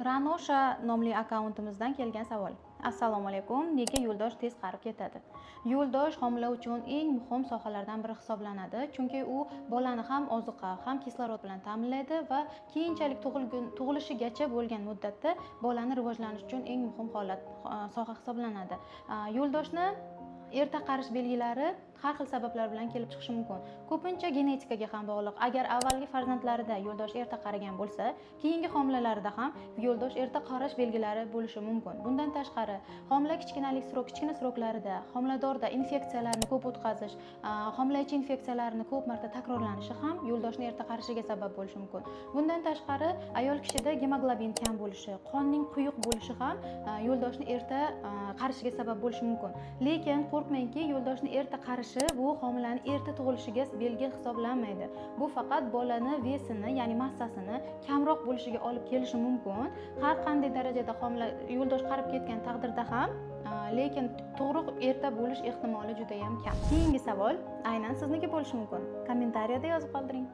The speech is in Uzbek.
Ranosha nomli akkauntimizdan kelgan savol. Assalomu alaykum. Nega yo'ldosh tez qarib ketadi? Yo'ldosh homila uchun eng muhim sohalardan biri hisoblanadi, chunki u bolani ham ozuqa, ham kislorod bilan ta'minlaydi va keyinchalik tug'ilishigacha bo'lgan muddatda bolani rivojlanishi uchun eng muhim soha hisoblanadi. Yo'ldoshni erta qarish belgilari har xil sabablar bilan kelib chiqishi mumkin. Ko'pincha genetikaga ham bog'liq. Agar avvalgi farzandlarida yo'ldosh erta qarigan bo'lsa, keyingi homilalarda ham yo'ldosh erta qarish belgilari bo'lishi mumkin. Bundan tashqari, homila kichkina sroklarida, homiladorda infeksiyalarni ko'p o'tkazish, homila ichi infeksiyalarini ko'p marta takrorlanishi ham yo'ldoshni erta qarishiga sabab bo'lishi mumkin. Bundan tashqari, ayol kishida gemoglobin kam bo'lishi, qonning quyuq bo'lishi ham yo'ldoshni erta qarishiga sabab bo'lishi mumkin. Lekin qo'rqmangki, yo'ldoshni erta qarishi bu homilani erta tug'ilishiga belgi hisoblanmaydi. Bu faqat bolani vesini, ya'ni massasini kamroq bo'lishiga olib kelishi mumkin. Har qanday darajada homila yo'ldosh qarib ketgan taqdirda ham, lekin tug'ruq erta bo'lish ehtimoli juda ham kam. Keyingi savol aynan sizniki bo'lishi mumkin. Kommentariyada yozib qoldiring.